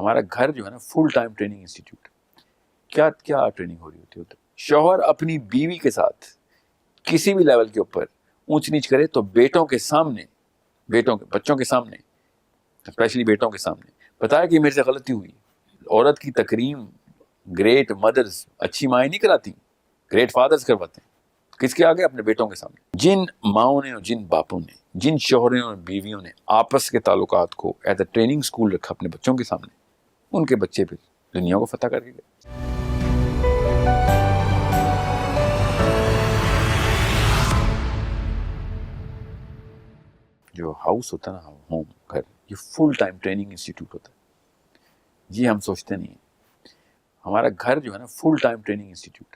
ہمارا گھر جو ہے نا فل ٹائم ٹریننگ انسٹیٹیوٹ. کیا کیا ٹریننگ ہو رہی ہوتی ہے. شوہر اپنی بیوی کے ساتھ کسی بھی لیول کے اوپر اونچ نیچ کرے تو بیٹوں کے سامنے، بچوں کے سامنے، اسپیشلی بیٹوں کے سامنے بتایا کہ میرے سے غلطی ہوئی. عورت کی تکریم گریٹ مدرز اچھی مائیں نہیں کراتی، گریٹ فادرز کرواتے ہیں. کس کے آگے؟ اپنے بیٹوں کے سامنے. جن ماؤں نے اور جن باپوں نے، جن شوہروں اور بیویوں نے آپس کے تعلقات کو ایز اے ٹریننگ اسکول رکھا اپنے بچوں کے سامنے، ان کے بچے پھر دنیا کو فتح کر کے گئے. جو ہاؤس ہوتا ہے نا، ہوم، گھر، یہ فل ٹائم ٹریننگ انسٹیٹیوٹ ہوتا ہے. یہ ہم سوچتے نہیں ہیں. ہمارا گھر جو ہے نا فل ٹائم ٹریننگ انسٹیٹیوٹ.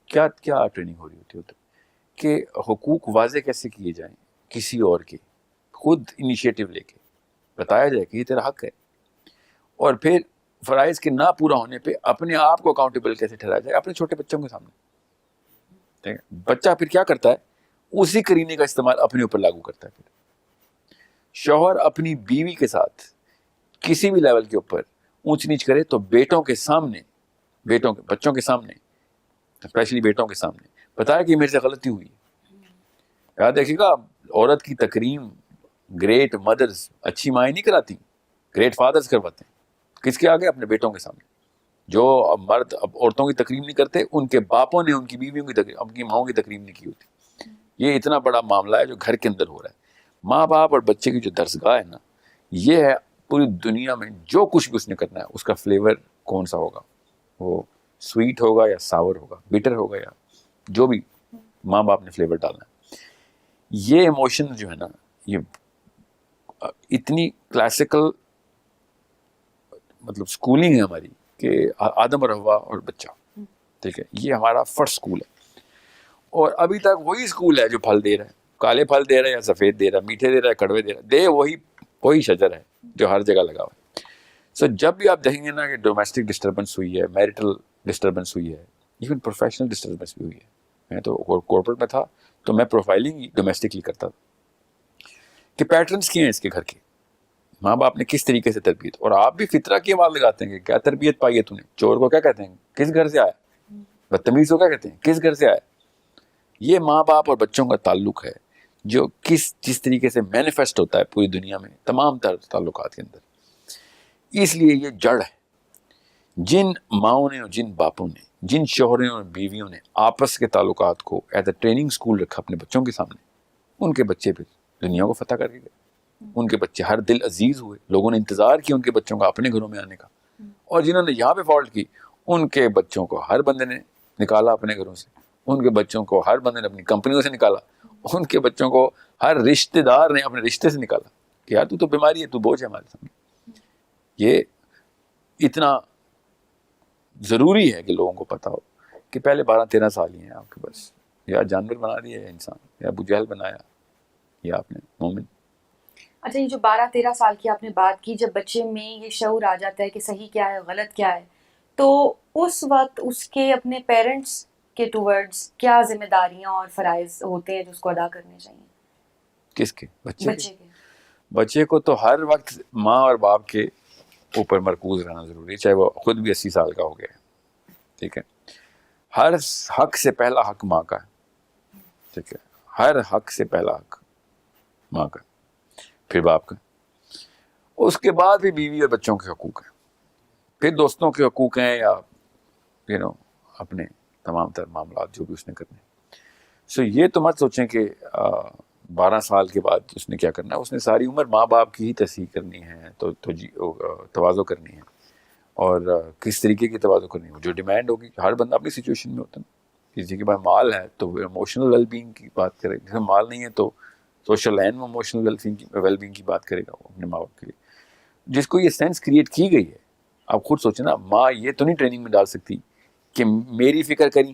کیا کیا ٹریننگ ہو رہی ہوتی ہے کہ حقوق واضح کیسے کیے جائیں کسی اور کے، خود انیشیٹو لے کے بتایا جائے کہ یہ تیرا حق ہے، اور پھر فرائض کے نہ پورا ہونے پہ اپنے آپ کو اکاؤنٹیبل کیسے ٹھہرایا جائے اپنے چھوٹے بچوں کے سامنے. بچہ پھر کیا کرتا ہے؟ اسی کرینے کا استعمال اپنے اوپر لاگو کرتا ہے. پھر شوہر اپنی بیوی کے ساتھ کسی بھی لیول کے اوپر اونچ نیچ کرے تو بیٹوں کے سامنے، بچوں کے سامنے، اسپیشلی بیٹوں کے سامنے بتایا کہ میرے سے غلطی ہوئی. یاد دیکھیے گا، عورت کی تکریم گریٹ مدرز اچھی مائیں نہیں کراتی، گریٹ فادرز کرواتے ہیں. کس کے آگے؟ اپنے بیٹوں کے سامنے. جو مرد اب عورتوں کی تکریم نہیں کرتے، ان کے باپوں نے ان کی بیویوں کی تکریم، اپنی ماؤں کی تکریم نہیں کی ہوتی. یہ اتنا بڑا معاملہ ہے جو گھر کے اندر ہو رہا ہے. ماں باپ اور بچے کی جو درسگاہ ہے نا، یہ ہے پوری دنیا میں جو کچھ بھی اس نے کرنا ہے اس کا فلیور کون سا ہوگا، وہ سویٹ ہوگا یا ساور ہوگا، بیٹر ہوگا، یا جو بھی ماں باپ نے فلیور ڈالنا ہے. یہ ایموشن جو ہے نا، یہ اتنی کلاسیکل مطلب سکولنگ ہے ہماری کہ آدم اور حوا اور بچہ، ٹھیک ہے، یہ ہمارا فرسٹ سکول ہے. اور ابھی تک وہی سکول ہے جو پھل دے رہا ہے، کالے پھل دے رہا ہے یا سفید دے رہا ہے، میٹھے دے رہا ہے، کڑوے دے رہا ہے، دے وہی شجر ہے جو ہر جگہ لگا ہوا ہے. سو جب بھی آپ دیکھیں گے نا کہ ڈومیسٹک ڈسٹربنس ہوئی ہے، میریٹل ڈسٹربنس ہوئی ہے، ایون پروفیشنل ڈسٹربنس بھی ہوئی ہے. میں تو کارپوریٹ میں تھا تو میں پروفائلنگ ڈومیسٹکلی کرتا تھا کہ پیٹرنس کیے ہیں اس کے گھر کے، ماں باپ نے کس طریقے سے تربیت. اور آپ بھی فطرہ کی آواز لگاتے ہیں کہ کیا تربیت پائی ہے تو نے. چور کو کیا کہتے ہیں؟ کس گھر سے آیا. بدتمیز کو کیا کہتے ہیں؟ کس گھر سے آیا. یہ ماں باپ اور بچوں کا تعلق ہے جو جس طریقے سے مینیفیسٹ ہوتا ہے پوری دنیا میں تمام تعلقات کے اندر. اس لیے یہ جڑ ہے. جن ماؤں نے اور جن باپوں نے، جن شوہروں اور بیویوں نے آپس کے تعلقات کو ایز اے ٹریننگ اسکول رکھا اپنے بچوں کے سامنے، ان کے بچے پھر دنیا کو فتح کر کے گئے. ان کے بچے ہر دل عزیز ہوئے. لوگوں نے انتظار کیا ان کے بچوں کا اپنے گھروں میں آنے کا. اور جنہوں نے یہاں پہ فالٹ کی، ان کے بچوں کو ہر بندے نے نکالا اپنے گھروں سے. ان کے بچوں کو ہر بندے نے اپنی کمپنیوں سے نکالا. ان کے بچوں کو ہر رشتہ دار نے اپنے رشتے سے نکالا کہ یار تو بیماری ہے، تو بوجھ ہے ہمارے سامنے. یہ اتنا ضروری ہے کہ لوگوں کو پتا ہو کہ پہلے 12-13 سال ہی ہیں آپ کے بس، یا جانور بنا دیا ہے انسان، یا ابو جہل بنایا، یا آپ نے مومن. اچھا، یہ جو 12-13 سال کی آپ نے بات کی، جب بچے میں یہ شعور آ جاتا ہے کہ صحیح کیا ہے غلط کیا ہے، تو اس وقت اس کے اپنے پیرنٹس کے ٹورڈز کیا ذمہ داریاں اور فرائض ہوتے ہیں جو اس کو ادا کرنے چاہیے؟ کس کے؟ بچے کے. بچے کو تو ہر وقت ماں اور باپ کے اوپر مرکوز رہنا ضروری ہے، چاہے وہ خود بھی 80 سال کا ہو گیا ہے. ٹھیک ہے، ہر حق سے پہلا حق ماں کا ہے. ٹھیک ہے، ہر حق سے پہلا حق ماں کا، پھر باپ کا، اس کے بعد بھی بیوی اور بچوں کے حقوق ہیں، پھر دوستوں کے حقوق ہیں، یا اپنے تمام تر معاملات جو بھی اس نے کرنے. سو یہ تو مت سوچیں کہ 12 سال کے بعد اس نے کیا کرنا ہے. اس نے ساری عمر ماں باپ کی ہی تصحیح کرنی ہے، تو تواضع کرنی ہے. اور کس طریقے کی تواضع کرنی ہے جو ڈیمانڈ ہوگی. ہر بندہ اپنی سچویشن میں ہوتا ہے. کسی کے پاس مال ہے تو وہ ایموشنل ویل بینگ کی بات کرے، جس میں مال نہیں ہے تو social and emotional well being کی بات کرے گا وہ اپنے ماں باپ کے لیے. جس کو یہ سینس کریٹ کی گئی ہے، آپ خود سوچیں نا، ماں یہ تو نہیں ٹریننگ میں ڈال سکتی کہ میری فکر کری.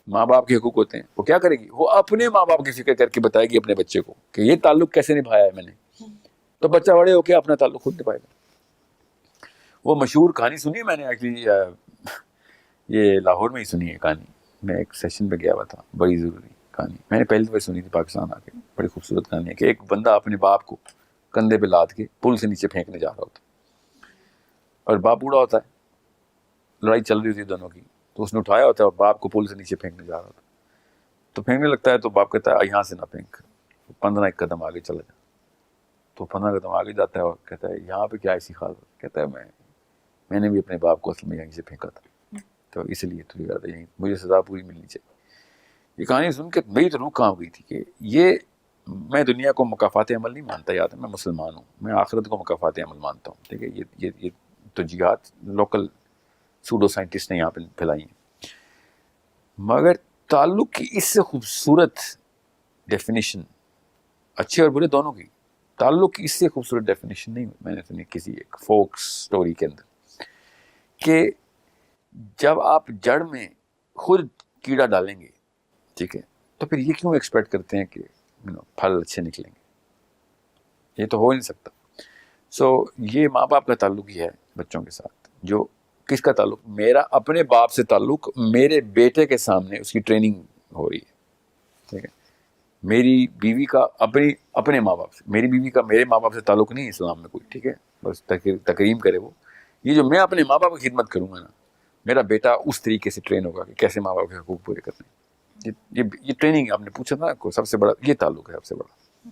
ماں باپ کے حقوق ہوتے ہیں، وہ کیا کرے گی؟ وہ اپنے ماں باپ کی فکر کر کے بتائے گی اپنے بچے کو کہ یہ تعلق کیسے نبھایا ہے میں نے. تو بچہ بڑے ہو کے اپنا تعلق خود نبھائے گا. وہ مشہور کہانی سنی میں نے ایکچولی، یہ لاہور میں ہی سنی ہے کہانی. میں ایک سیشن پہ گیا ہوا تھا، بڑی ضروری کہانی میں نے پہلی دفعہ سنی تھی پاکستان آ کے. بڑی خوبصورت کہانی ہے کہ ایک بندہ اپنے باپ کو کندھے پہ لاد کے پل سے نیچے پھینکنے جا رہا ہوتا. اور باپ بوڑھا ہوتا ہے، لڑائی چل رہی ہوتی ہے دونوں کی، تو اس نے اٹھایا ہوتا ہے اور باپ کو پل سے نیچے پھینکنے جا رہا ہوتا ہے، تو پھینکنے لگتا ہے تو باپ کہتا ہے یہاں سے نہ پھینک، 15 قدم آگے چلا جا، تو 15 قدم آگے جاتا ہے اور کہتا ہے یہاں پہ کیا ایسی خاص بات؟ کہتا ہے میں نے بھی اپنے باپ کو اصل میں یہیں سے پھینکا تھا، تو اس لیے تو یہیں مجھے سزا پوری ملنی چاہیے۔ یہ کہانی سن کے میری تو روح کانپ گئی تھی کہ یہ، میں دنیا کو مکافات عمل نہیں مانتا، یاد ہے میں مسلمان ہوں، میں آخرت کو مکافات عمل مانتا ہوں، ٹھیک ہے، یہ تو جہاد لوکل سوڈو سائنٹسٹ نے یہاں پہ پھیلائی ہیں، مگر تعلق کی اس سے خوبصورت ڈیفینیشن، اچھے اور برے دونوں کی، تعلق کی اس سے خوبصورت ڈیفینیشن نہیں میں نے سنی کسی ایک فوک سٹوری کے اندر، کہ جب آپ جڑ میں خود کیڑا ڈالیں گے، ٹھیک ہے، تو پھر یہ کیوں ایکسپیکٹ کرتے ہیں کہ پھل اچھے نکلیں گے؟ یہ تو ہو نہیں سکتا۔ سو یہ ماں باپ کا تعلق ہی ہے بچوں کے ساتھ، جو کس کا تعلق؟ میرا اپنے باپ سے تعلق میرے بیٹے کے سامنے اس کی ٹریننگ ہو رہی ہے، ٹھیک ہے، میری بیوی کا اپنے ماں باپ سے، میری بیوی کا میرے ماں باپ سے تعلق نہیں ہے اسلام میں کوئی، ٹھیک ہے، بس تکریم کرے وہ، یہ جو میں اپنے ماں باپ کی خدمت کروں گا نا، میرا بیٹا اس طریقے سے ٹرین ہوگا کہ کیسے ماں باپ کے حقوق پورے کرنے ہیں۔ یہ ٹریننگ آپ نے پوچھا تھا کو سب سے بڑا یہ تعلق ہے، سب سے بڑا،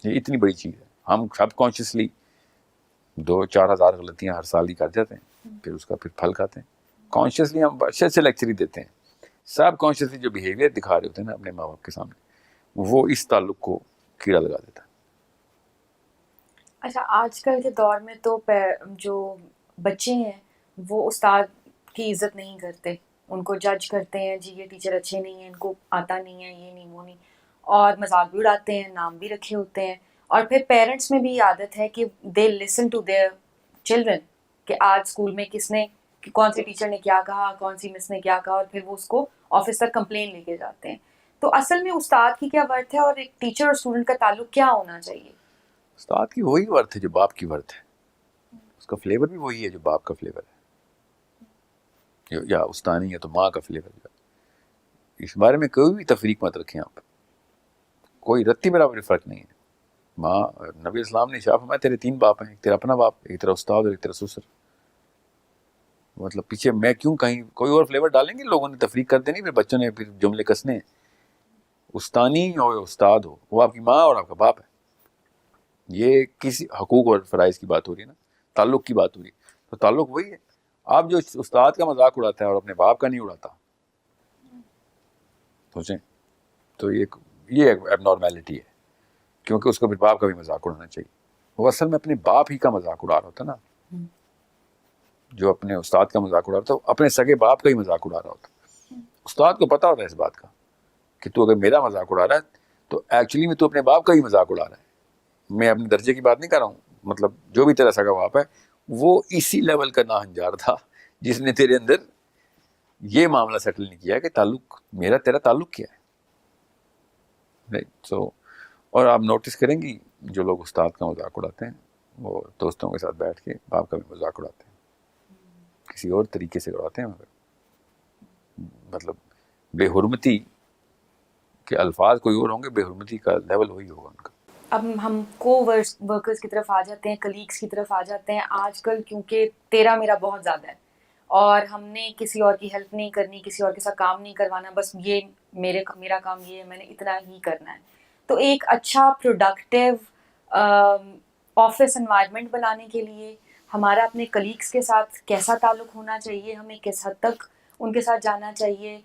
یہ اتنی بڑی چیز ہے۔ ہم سب کانشیسلی 2-4 ہزار غلطیاں ہر سال ہی کر جاتے ہیں، پھر اس کا پھر پھل کھاتے ہیں۔ کانشیسلی ہم اچھے سے لیکچر ہی دیتے ہیں، سب کانشیسلی جو بیہیویئر دکھا رہے ہوتے ہیں نا اپنے ماں باپ کے سامنے، وہ اس تعلق کو کیڑا لگا دیتا ہے۔ اچھا، آج کل کے دور میں تو جو بچے ہیں وہ استاد کی عزت نہیں کرتے، ان کو جج کرتے ہیں، جی یہ ٹیچر اچھے نہیں ہیں، ان کو آتا نہیں ہے، یہ نہیں وہ نہیں، اور مذاق بھی اڑاتے ہیں، نام بھی رکھے ہوتے ہیں، اور پھر پیرنٹس میں بھی یہ عادت ہے کہ دے لسن ٹو دیئر چلڈرن کہ آج اسکول میں کس نے، کہ کون سی ٹیچر نے کیا کہا، کون سی مس نے کیا کہا، اور پھر وہ اس کو آفس تک کمپلین لے کے جاتے ہیں۔ تو اصل میں استاد کی کیا ورتھ ہے، اور ایک ٹیچر اور اسٹوڈنٹ کا تعلق کیا ہونا چاہیے؟ استاد کی وہی ورتھ ہے جو باپ کی ورتھ ہے، اس کا فلیور بھی وہی ہے جو باپ کا فلیور ہے، یا استانی ہے تو ماں کا فلیور ہے۔ اس بارے میں کوئی بھی تفریق مت رکھیں آپ، کوئی رتی برابر فرق نہیں ہے۔ ماں، نبی اسلام نے شاف فرمایا تیرے 3 باپ ہیں، ایک تیرا اپنا باپ، ایک تیرا استاد اور ایک تیرا سسر۔ مطلب پیچھے میں کیوں کہیں کوئی اور فلیور ڈالیں گے، لوگوں نے تفریق کر دینی، پھر بچوں نے پھر جملے کسنے ہیں۔ استانی ہو یا استاد ہو، وہ آپ کی ماں اور آپ کا باپ ہے۔ یہ کسی حقوق اور فرائض کی بات ہو رہی ہے نا، تعلق کی بات ہو رہی ہے، تو تعلق وہی ہے۔ آپ جو استاد کا مذاق اڑاتا ہے اور اپنے باپ کا نہیں اڑاتا، سوچیں تو یہ ایب نارمیلٹی ہے، کیونکہ اس کو پھر باپ کا بھی مذاق اڑانا چاہیے۔ وہ اصل میں اپنے باپ ہی کا مذاق اڑا رہا ہوتا نا، جو اپنے استاد کا مذاق اڑا رہا ہوتا، اپنے سگے باپ کا ہی مذاق اڑا رہا ہوتا۔ استاد کو پتا ہوتا ہے اس بات کا کہ تو اگر میرا مذاق اڑا رہا ہے تو ایکچولی میں تو اپنے باپ کا ہی مذاق اڑا رہا ہے۔ میں اپنے درجے کی بات نہیں کر رہا ہوں، مطلب جو بھی تیرا سگا باپ ہے وہ اسی لیول کا ناہنجار تھا جس نے تیرے اندر یہ معاملہ سیٹل نہیں کیا کہ تعلق میرا تیرا تعلق کیا ہے۔ سو اور آپ نوٹس کریں گی جو لوگ استاد کا مذاق اڑاتے ہیں وہ دوستوں کے ساتھ بیٹھ کے باپ کا بھی مذاق اڑاتے ہیں، کسی اور طریقے سے اڑاتے ہیں، مگر مطلب بے حرمتی کے الفاظ کوئی اور ہوں گے، بے حرمتی کا لیول وہی ہوگا ان کا۔ اب ہم کو ورکرز کی طرف آ جاتے ہیں، کلیگس کی طرف آ جاتے ہیں۔ آج کل کیونکہ تیرا میرا بہت زیادہ ہے اور ہم نے کسی اور کی ہیلپ نہیں کرنی، کسی اور کے ساتھ کام نہیں کروانا، بس یہ میرا کام یہ ہے، میں نے اتنا ہی کرنا ہے۔ تو ایک اچھا پروڈکٹیو آفس انوائرمنٹ بنانے کے لیے ہمارا اپنے کلیگس کے ساتھ کیسا تعلق ہونا چاہیے، ہمیں کس حد تک ان کے ساتھ جانا چاہیے،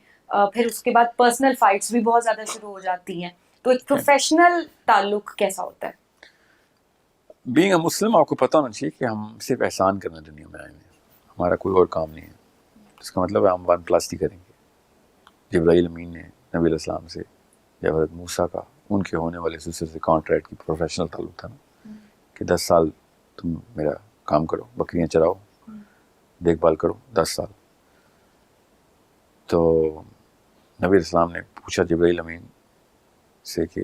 پھر اس کے بعد پرسنل فائٹس بھی بہت زیادہ شروع ہو جاتی ہیں، تو ایک پروفیشنل تعلق کیسا ہوتا ہے؟ بینگ اے مسلم آپ کو پتہ ہونا چاہیے کہ ہم صرف احسان کرنے دنیا میں آئے ہیں، ہمارا کوئی اور کام نہیں ہے۔ اس کا مطلب ہے ہم 1+ کریں گے۔ جبرائیل امین نے نبی علیہ السلام سے یا حضرت موسیٰ کا ان کے ہونے والے سلسلے سے کانٹریکٹ کی پروفیشنل تعلق تھا نا، کہ 10 سال تم میرا کام کرو، بکریاں چراؤ، دیکھ بھال کرو 10 سال۔ تو نبی علیہ السلام نے پوچھا جبرائیل امین سے کہ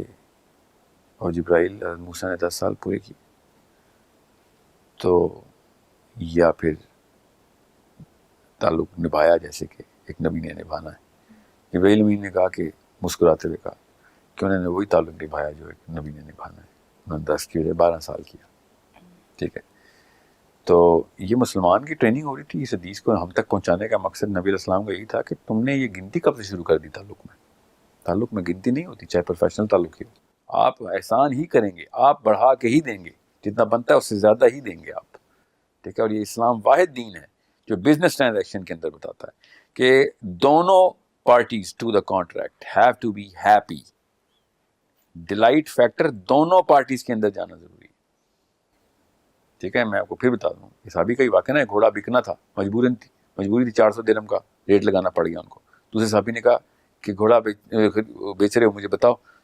اور جبرائیل حضرت موسیٰ نے 10 سال پورے کی تو یا پھر تعلق نبھایا جیسے کہ ایک نبی نے نبھانا ہے؟ جبرائیل امین نے کہا کہ مسکراتے ہوئے کہا کہ انہوں نے وہی تعلق نبھایا جو ایک نبی نے نبھانا ہے، انہوں نے 10 کی بجائے 12 سال کیا، ٹھیک ہے۔ تو یہ مسلمان کی ٹریننگ ہو رہی تھی. اس حدیث کو ہم تک پہنچانے کا مقصد نبی علیہ السلام کا یہی تھا کہ تم نے یہ گنتی کب سے شروع کر دی تعلق میں گنتی نہیں ہوتی، چاہے پروفیشنل تعلق ہی ہو. آپ احسان ہی کریں گے، آپ بڑھا کے ہی دیں گے، جتنا بنتا ہے اس سے زیادہ ہی دیں گے آپ. ٹھیک ہے. اور یہ اسلام واحد دین ہے جو بزنس ٹرانزیکشن کے اندر بتاتا ہے کہ دونوں parties to the contract have to be happy. Delight factor دونوں پارٹیز کے اندر جانا ضروری ہے. ٹھیک ہے. میں آپ کو پھر بتا دوں، یہ صحابی کا ہی واقعہ نا، گھوڑا بکنا تھا، مجبوری تھی، 400 درہم کا ریٹ لگانا پڑ گیا ان کو. دوسرے صحابی نے کہا کہ گھوڑا بیچ رہے ہو، مجھے بتاؤ.